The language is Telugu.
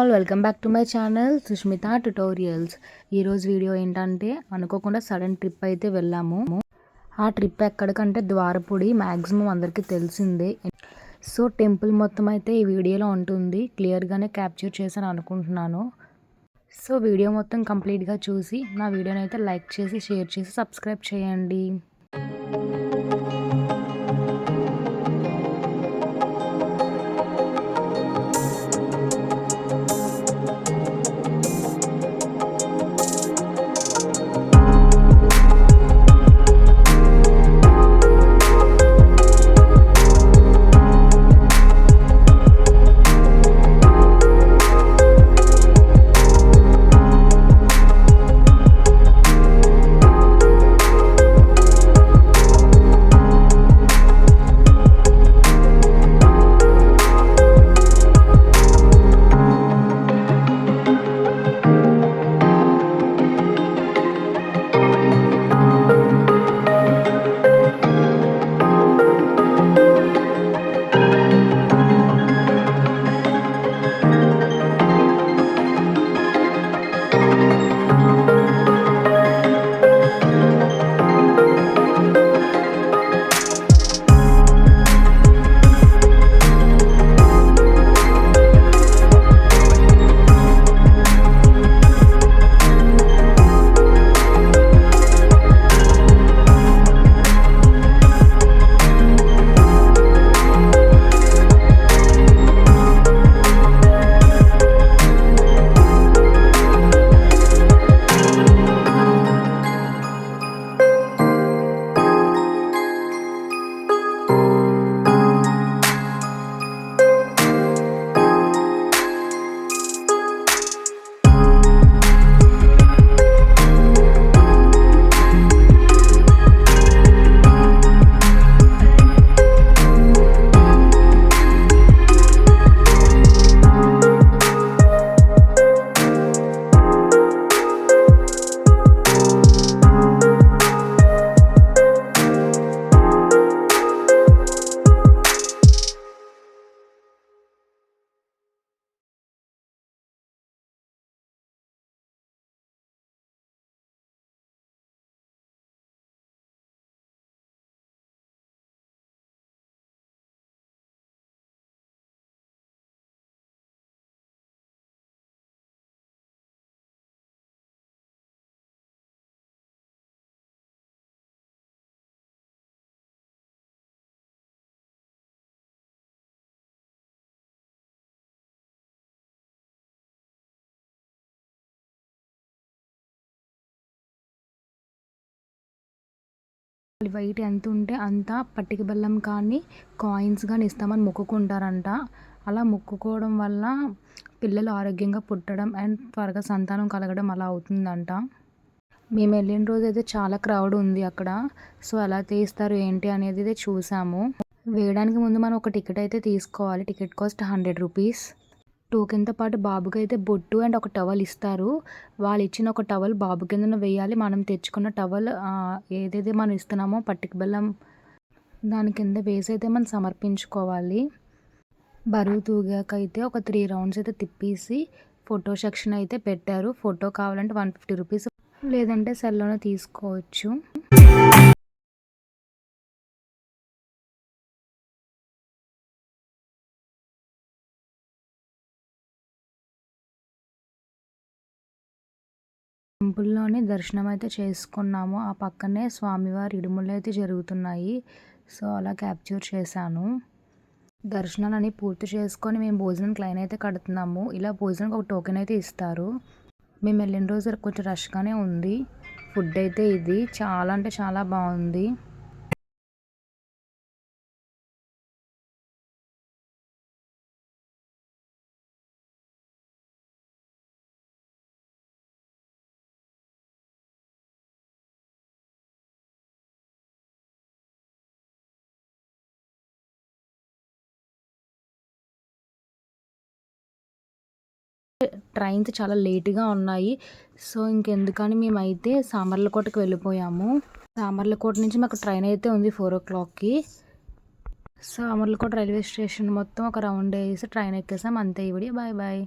All welcome back to my channel Sushmita tutorials. ఈరోజు వీడియో ఏంటంటే అనుకోకుండా సడన్ ట్రిప్ అయితే వెళ్ళాము. ఆ ట్రిప్ ఎక్కడికంటే ద్వారపుడి. మ్యాక్సిమం అందరికీ తెలిసిందే. సో టెంపుల్ మొత్తం అయితే ఈ వీడియోలో ఉంటుంది. క్లియర్గానే క్యాప్చర్ చేశాను అనుకుంటున్నాను. సో వీడియో మొత్తం కంప్లీట్గా చూసి నా వీడియోని అయితే లైక్ చేసి షేర్ చేసి సబ్స్క్రైబ్ చేయండి. వైట్ ఎంత ఉంటే అంత పట్టిక బెల్లం కానీ కాయిన్స్ కానీ ఇస్తామని మొక్కుకుంటారంట. అలా మొక్కుకోవడం వల్ల పిల్లలు ఆరోగ్యంగా పుట్టడం అండ్ త్వరగా సంతానం కలగడం అలా అవుతుందంట. మేము వెళ్ళిన రోజు అయితే చాలా క్రౌడ్ ఉంది అక్కడ. సో ఎలా తీస్తారు ఏంటి అనేది అయితే చూసాము. వేయడానికి ముందు మనం ఒక టికెట్ అయితే తీసుకోవాలి. Ticket cost 100 rupees. టోకెన్తో పాటు బాబుకి అయితే బొట్టు అండ్ ఒక టవల్ ఇస్తారు. వాళ్ళు ఇచ్చిన ఒక టవల్ బాబు కిందన వేయాలి. మనం తెచ్చుకున్న టవల్ ఏదైతే మనం ఇస్తున్నామో పట్టిక బెల్లం దాని కింద వేసి అయితే మనం సమర్పించుకోవాలి. బరువు తూగాక అయితే ఒక 3 రౌండ్స్ అయితే తిప్పేసి ఫోటో సెక్షన్ అయితే పెట్టారు. ఫోటో కావాలంటే 150 రూపీస్, లేదంటే సెల్లోనే తీసుకోవచ్చు. టెంపుల్లోనే దర్శనం అయితే చేసుకున్నాము. ఆ పక్కనే స్వామివారి ఇడుములు అయితే జరుగుతున్నాయి. సో అలా క్యాప్చర్ చేశాను. దర్శనాన్ని పూర్తి చేసుకొని మేము భోజనానికి లైన్ అయితే కడుతున్నాము. ఇలా భోజనానికి ఒక టోకెన్ అయితే ఇస్తారు. మేము వెళ్ళిన రోజు కొంచెం రష్గానే ఉంది. ఫుడ్ అయితే ఇది చాలా అంటే చాలా బాగుంది. ట్రైన్స్ చాలా లేట్గా ఉన్నాయి. సో ఇంకెందుకని మేమైతే సామర్లకోటకి వెళ్ళిపోయాము. సామర్లకోట నుంచి మాకు ట్రైన్ అయితే ఉంది 4 o'clockకి. సామర్లకోట రైల్వే స్టేషన్ మొత్తం ఒక రౌండ్ వేసి ట్రైన్ ఎక్కేసాం. అంతే ఈ వీడియో. Bye bye.